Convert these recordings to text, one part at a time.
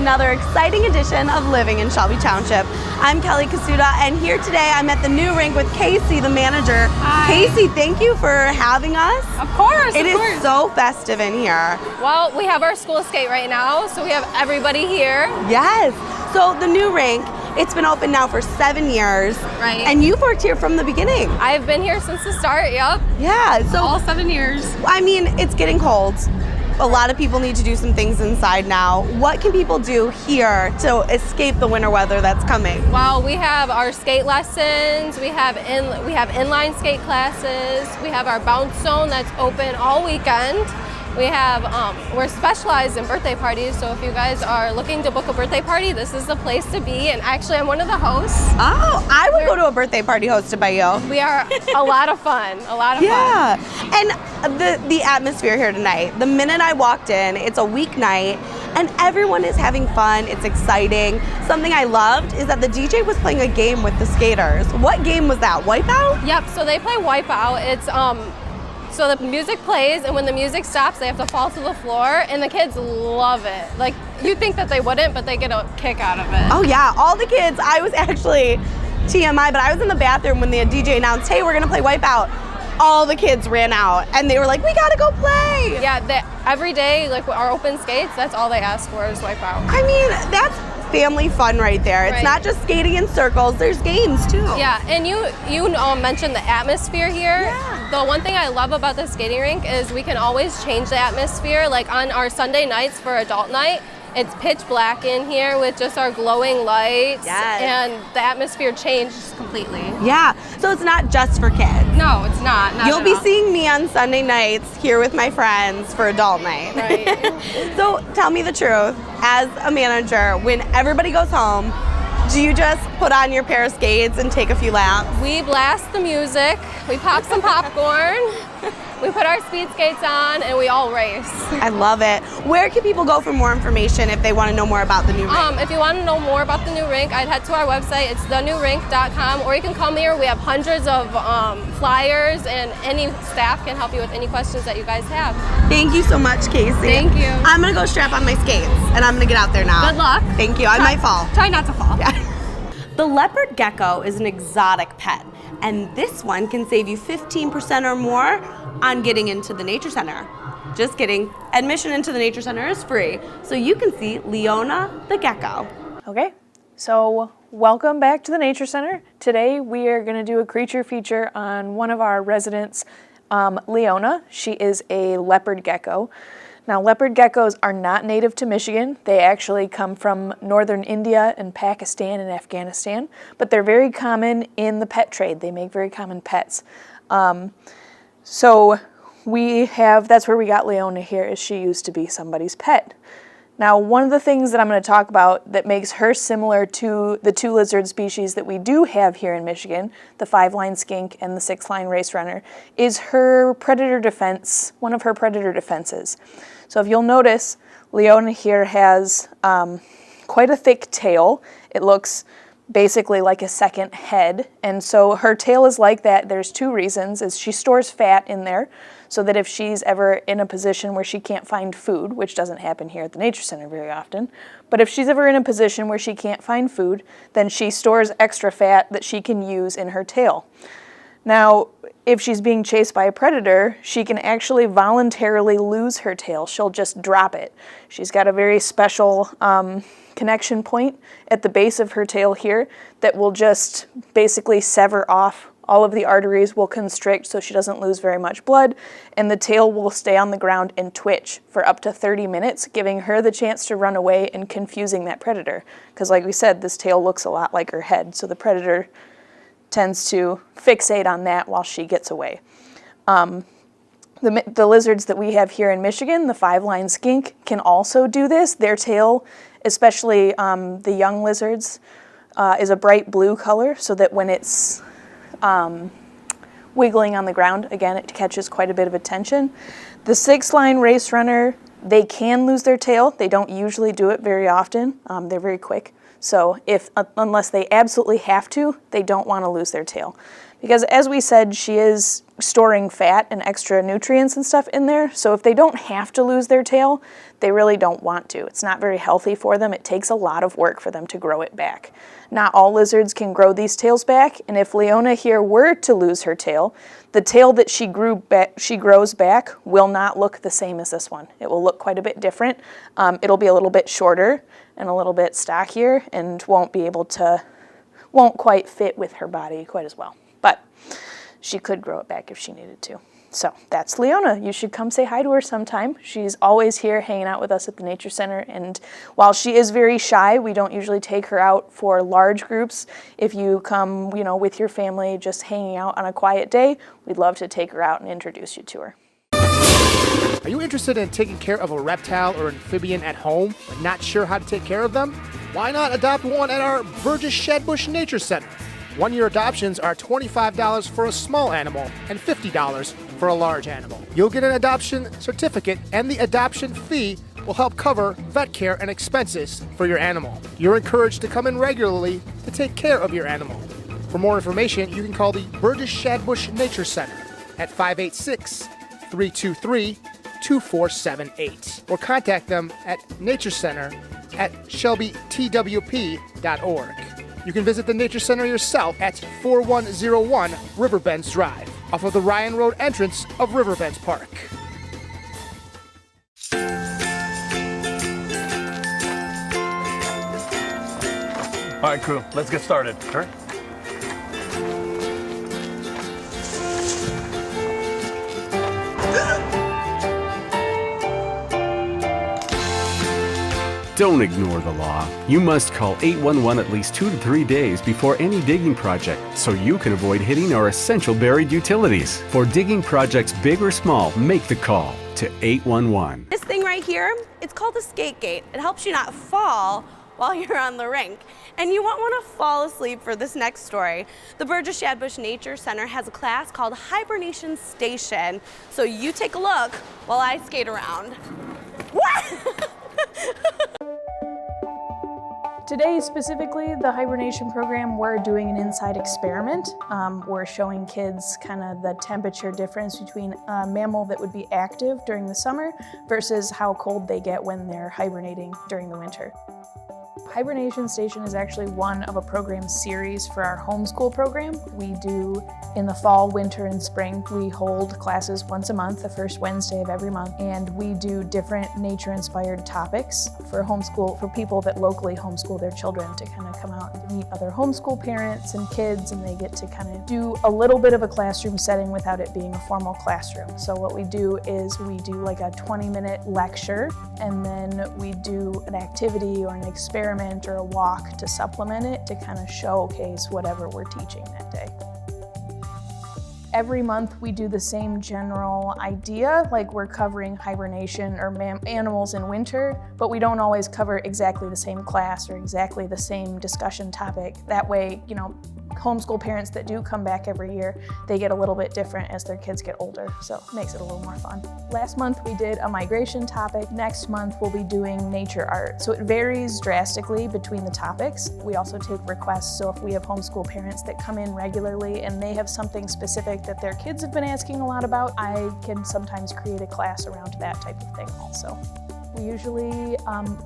another exciting edition of Living in Shelby Township. I'm Kelly Kasuda, and here today I'm at the new rink with Casey, the manager. Hi. Casey, thank you for having us. Of course, It is so festive in here. Well, we have our school skate right now, so we have everybody here. Yes. So the new rink, it's been open now for 7 years. Right. And you've worked here from the beginning. I've been here since the start, yep. Yeah. So All 7 years. I mean, it's getting cold. A lot of people need to do some things inside now. What can people do here to escape the winter weather that's coming? Well, we have our skate lessons, we have inline skate classes, we have our bounce zone that's open all weekend. We have, we're specialized in birthday parties, so if you guys are looking to book a birthday party, this is the place to be. And actually, I'm one of the hosts. Oh, I would go to a birthday party hosted by you. We are a lot of fun, Yeah, and the atmosphere here tonight, the minute I walked in, it's a weeknight, and everyone is having fun, it's exciting. Something I loved is that the DJ was playing a game with the skaters. What game was that, Wipeout? Yep, so they play Wipeout. It's, so the music plays, and when the music stops, they have to fall to the floor, and the kids love it. Like, you'd think that they wouldn't, but they get a kick out of it. Oh yeah, all the kids, I was actually, TMI, but I was in the bathroom when the DJ announced, hey, we're gonna play Wipeout. All the kids ran out, and they were like, we gotta go play. Yeah, every day, like our open skates, that's all they ask for is Wipeout. I mean, that's family fun right there. It's Right. not just skating in circles, there's games too. Yeah, and you mentioned the atmosphere here. Yeah. The one thing I love about the skating rink is we can always change the atmosphere. Like on our Sunday nights for adult night, it's pitch black in here with just our glowing lights. Yes. And the atmosphere changes completely. Yeah, so it's not just for kids. No, it's not. You'll be seeing me on Sunday nights here with my friends for adult night. Right. So tell me the truth, as a manager, when everybody goes home, do you just put on your pair of skates and take a few laps? We blast the music, we pop some popcorn, we put our speed skates on, and we all race. I love it. Where can people go for more information if they want to know more about the new rink? If you want to know more about the new rink, I'd head to our website. It's thenewrink.com, or you can come here. We have hundreds of flyers, and any staff can help you with any questions that you guys have. Thank you so much, Casey. Thank you. I'm going to go strap on my skates, and I'm going to get out there now. Good luck. Thank you. I might fall. Try not to fall. Yeah. The leopard gecko is an exotic pet, and this one can save you 15% or more on getting into the nature center. Just kidding. Admission into the nature center is free, so you can see Leona the gecko. Okay, so welcome back to the Nature Center. Today we are going to do a creature feature on one of our residents, Leona. She is a leopard gecko. Now, leopard geckos are not native to Michigan. They actually come from northern India and Pakistan and Afghanistan, but they're very common in the pet trade. They make very common pets. So that's where we got Leona here, is she used to be somebody's pet. Now, one of the things that I'm going to talk about that makes her similar to the two lizard species that we do have here in Michigan, the 5-line skink and the 6-line race runner, is her predator defense, one of her predator defenses. So if you'll notice, Leona here has quite a thick tail. It looks basically like a second head, and so her tail is like that. There's two reasons, is she stores fat in there, so that if she's ever in a position where she can't find food, which doesn't happen here at the Nature Center very often, but if she's ever in a position where she can't find food, then she stores extra fat that she can use in her tail. Now, if she's being chased by a predator, she can actually voluntarily lose her tail. She'll just drop it. She's got a very special connection point at the base of her tail here that will just basically sever off. All of the arteries will constrict so she doesn't lose very much blood, and the tail will stay on the ground and twitch for up to 30 minutes, giving her the chance to run away and confusing that predator. Because like we said, this tail looks a lot like her head, so the predator tends to fixate on that while she gets away. The lizards that we have here in Michigan, the 5-line skink, can also do this. Their tail, especially the young lizards, is a bright blue color, so that when it's wiggling on the ground, again, it catches quite a bit of attention. The 6-line race runner, they can lose their tail. They don't usually do it very often. They're very quick. So unless they absolutely have to, they don't want to lose their tail. Because as we said, she is storing fat and extra nutrients and stuff in there. So if they don't have to lose their tail, they really don't want to. It's not very healthy for them. It takes a lot of work for them to grow it back. Not all lizards can grow these tails back, and if Leona here were to lose her tail, the tail that she grows back will not look the same as this one. It will look quite a bit different. It'll be a little bit shorter and a little bit stockier and won't quite fit with her body quite as well. But she could grow it back if she needed to. So that's Leona. You should come say hi to her sometime. She's always here hanging out with us at the Nature Center. And while she is very shy, we don't usually take her out for large groups. If you come, with your family just hanging out on a quiet day, we'd love to take her out and introduce you to her. Are you interested in taking care of a reptile or amphibian at home, but not sure how to take care of them? Why not adopt one at our Burgess Shadbush Nature Center? One-year adoptions are $25 for a small animal and $50 for a large animal. You'll get an adoption certificate, and the adoption fee will help cover vet care and expenses for your animal. You're encouraged to come in regularly to take care of your animal. For more information, you can call the Burgess Shadbush Nature Center at 586-323-2478 or contact them at naturecenter@shelbytwp.org. You can visit the Nature Center yourself at 4101 Riverbends Drive, off of the Ryan Road entrance of Riverbends Park. All right, crew, let's get started. All right. Don't ignore the law. You must call 811 at least 2 to 3 days before any digging project so you can avoid hitting our essential buried utilities. For digging projects big or small, make the call to 811. This thing right here, it's called a skate gate. It helps you not fall while you're on the rink. And you won't want to fall asleep for this next story. The Burgess Shadbush Nature Center has a class called Hibernation Station. So you take a look while I skate around. What? Today, specifically, the hibernation program, we're doing an inside experiment. We're showing kids kind of the temperature difference between a mammal that would be active during the summer versus how cold they get when they're hibernating during the winter. Hibernation Station is actually one of a program series for our homeschool program. We do, in the fall, winter, and spring, we hold classes once a month, the first Wednesday of every month, and we do different nature-inspired topics for homeschool, for people that locally homeschool their children to kind of come out and meet other homeschool parents and kids, and they get to kind of do a little bit of a classroom setting without it being a formal classroom. So what we do is we do like a 20-minute lecture, and then we do an activity or an experiment or a walk to supplement it to kind of showcase whatever we're teaching that day. Every month we do the same general idea, like we're covering hibernation or animals in winter, but we don't always cover exactly the same class or exactly the same discussion topic. That way, homeschool parents that do come back every year, they get a little bit different as their kids get older, so it makes it a little more fun. Last month we did a migration topic. Next month we'll be doing nature art. So it varies drastically between the topics. We also take requests, so if we have homeschool parents that come in regularly and they have something specific that their kids have been asking a lot about, I can sometimes create a class around that type of thing also. We usually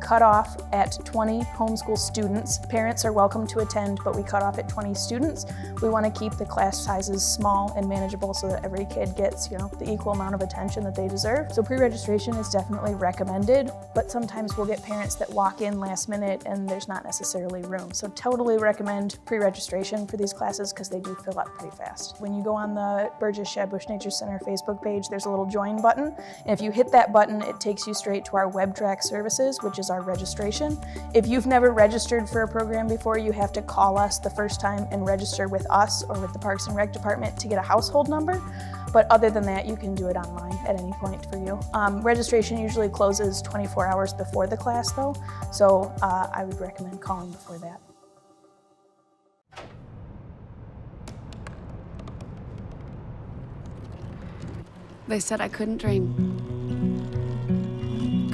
cut off at 20 homeschool students. Parents are welcome to attend, but we cut off at 20 students. We want to keep the class sizes small and manageable so that every kid gets, the equal amount of attention that they deserve. So pre-registration is definitely recommended, but sometimes we'll get parents that walk in last minute and there's not necessarily room. So totally recommend pre-registration for these classes because they do fill up pretty fast. When you go on the Burgess Shadbush Nature Center Facebook page, there's a little join button. And if you hit that button, it takes you straight to our WebTrack services, which is our registration. If you've never registered for a program before, you have to call us the first time and register with us or with the Parks and Rec department to get a household number. But other than that, you can do it online at any point for you. Registration usually closes 24 hours before the class though, so I would recommend calling before that. They said I couldn't dream.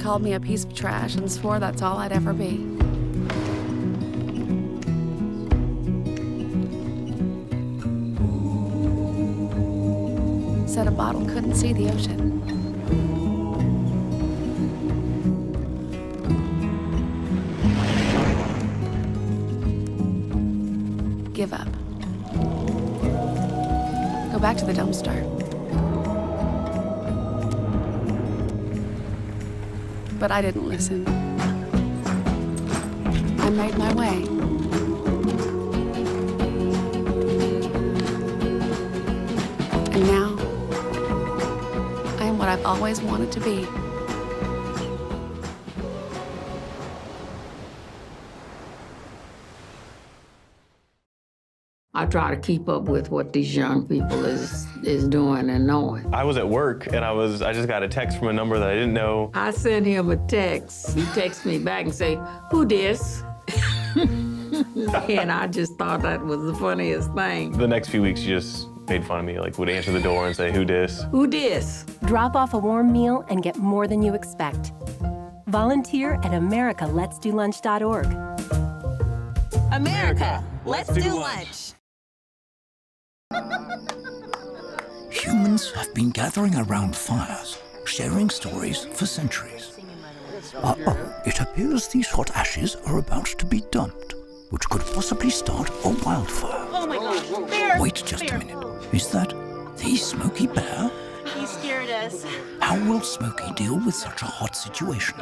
Called me a piece of trash and swore that's all I'd ever be. said a bottle couldn't see the ocean. Give up. Go back to the dumpster. But I didn't listen. I made my way. And now, I am what I've always wanted to be. I try to keep up with what these young people is doing and knowing. I was at work and I just got a text from a number that I didn't know. I sent him a text. He texts me back and say, "Who dis?" And I just thought that was the funniest thing. The next few weeks, you just made fun of me, like would answer the door and say, "Who dis?" Who dis? Drop off a warm meal and get more than you expect. Volunteer at americaletsdolunch.org. America, let's do lunch. Humans have been gathering around fires, sharing stories for centuries. It appears these hot ashes are about to be dumped, which could possibly start a wildfire. Oh my gosh, bear! Wait just a minute. Is that the Smokey Bear? He scared us. How will Smokey deal with such a hot situation?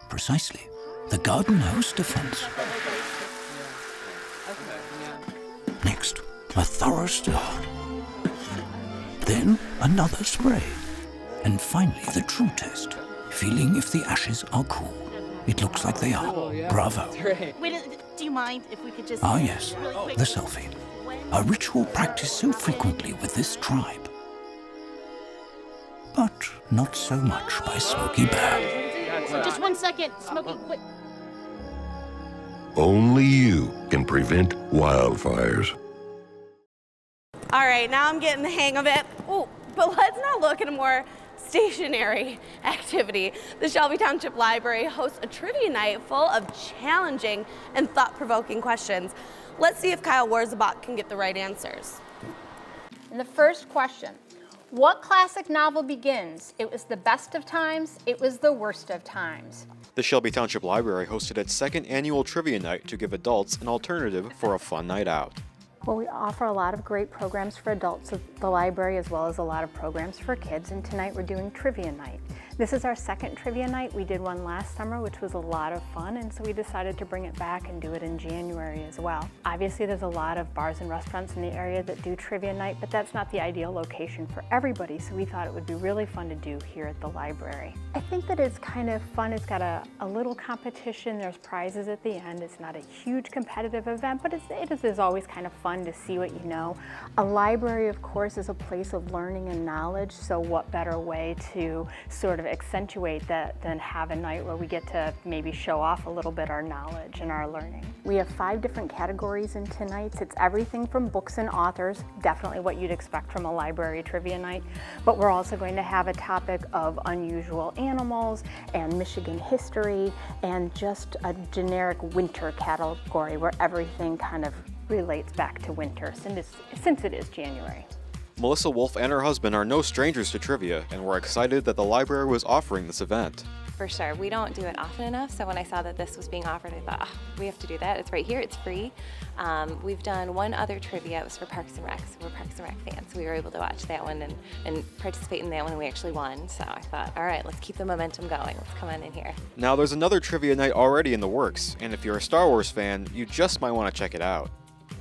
Precisely, the garden hose defense. Next, a thorough stir. Then another spray. And finally, the true test, feeling if the ashes are cool. It looks like they are. Bravo. Wait, do you mind if we could just... Ah yes, the selfie. A ritual practiced so frequently with this tribe. But not so much by Smokey Bear. Just 1 second, Smokey, wait. Only you can prevent wildfires. All right, now I'm getting the hang of it. Ooh, but let's now look at a more stationary activity. The Shelby Township Library hosts a trivia night full of challenging and thought-provoking questions. Let's see if Kyle Warzabach can get the right answers. And the first question, what classic novel begins? It was the best of times, it was the worst of times. The Shelby Township Library hosted its second annual trivia night to give adults an alternative for a fun night out. Well, we offer a lot of great programs for adults at the library as well as a lot of programs for kids, and tonight we're doing trivia night. This is our second trivia night. We did one last summer, which was a lot of fun, and so we decided to bring it back and do it in January as well. Obviously, there's a lot of bars and restaurants in the area that do trivia night, but that's not the ideal location for everybody, so we thought it would be really fun to do here at the library. I think that it's kind of fun. It's got a little competition. There's prizes at the end. It's not a huge competitive event, but it is always kind of fun to see what you know. A library, of course, is a place of learning and knowledge, so what better way to sort of accentuate that than have a night where we get to maybe show off a little bit our knowledge and our learning. We have 5 different categories in tonight's. It's everything from books and authors, definitely what you'd expect from a library trivia night, but we're also going to have a topic of unusual animals and Michigan history and just a generic winter category where everything kind of relates back to winter since it is January. Melissa Wolf and her husband are no strangers to trivia, and we're excited that the library was offering this event. For sure. We don't do it often enough, so when I saw that this was being offered, I thought, we have to do that. It's right here, it's free. We've done one other trivia, it was for Parks and Rec, so we're Parks and Rec fans, so we were able to watch that one and participate in that one, and we actually won. So I thought, all right, let's keep the momentum going. Let's come on in here. Now, there's another trivia night already in the works, and if you're a Star Wars fan, you just might want to check it out.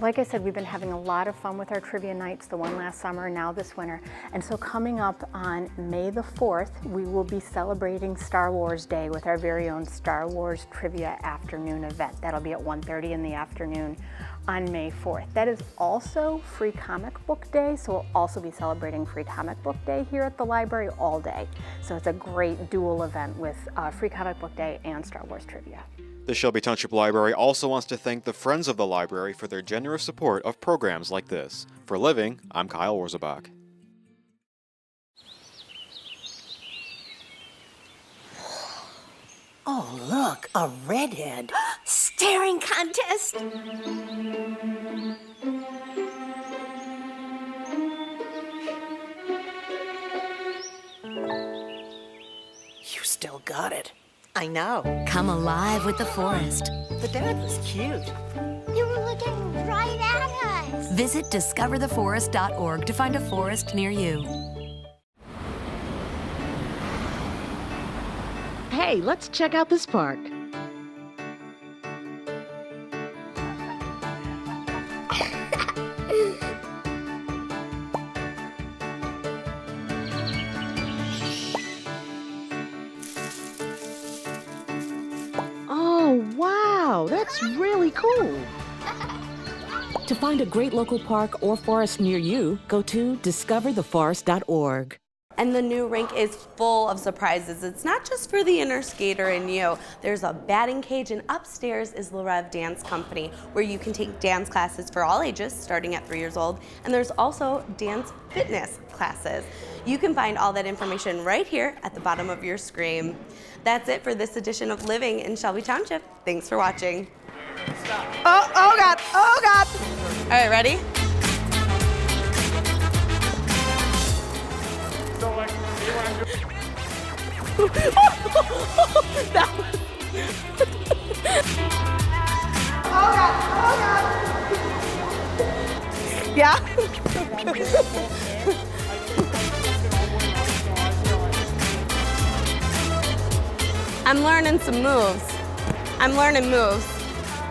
Like I said, we've been having a lot of fun with our trivia nights, the one last summer, now this winter. And so coming up on May the 4th, we will be celebrating Star Wars Day with our very own Star Wars Trivia Afternoon event. That'll be at 1:30 in the afternoon on May 4th. That is also Free Comic Book Day, so we'll also be celebrating Free Comic Book Day here at the library all day. So it's a great dual event with Free Comic Book Day and Star Wars Trivia. The Shelby Township Library also wants to thank the Friends of the Library for their generous support of programs like this. For Living, I'm Kyle Warzabach. Oh, look, a redhead. Staring contest. still got it. I know. Come alive with the forest. The dad was cute. You were looking right at us. Visit discovertheforest.org to find a forest near you. Hey, let's check out this park. Oh, wow, that's really cool. To find a great local park or forest near you, go to discovertheforest.org. And the new rink is full of surprises. It's not just for the inner skater and you. There's a batting cage, and upstairs is Le Rev Dance Company, where you can take dance classes for all ages, starting at 3 years old. And there's also dance fitness classes. You can find all that information right here at the bottom of your screen. That's it for this edition of Living in Shelby Township. Thanks for watching. Oh God, oh God. All right, ready? That was... Oh God, oh God. Yeah? I'm learning some moves. I'm learning moves,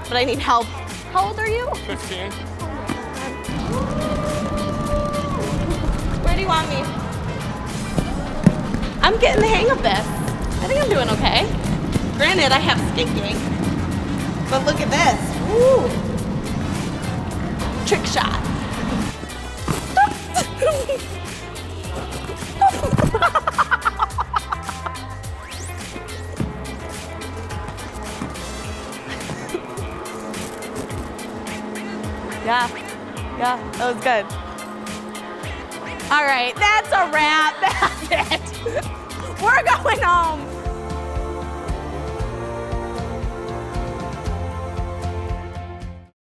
but I need help. How old are you? 15. Where do you want me? I'm getting the hang of this. I think I'm doing okay. Granted, I have skinking, but look at this. Woo! Trick shot. Yeah, that was good. All right, that's a wrap. That's it. We're going home.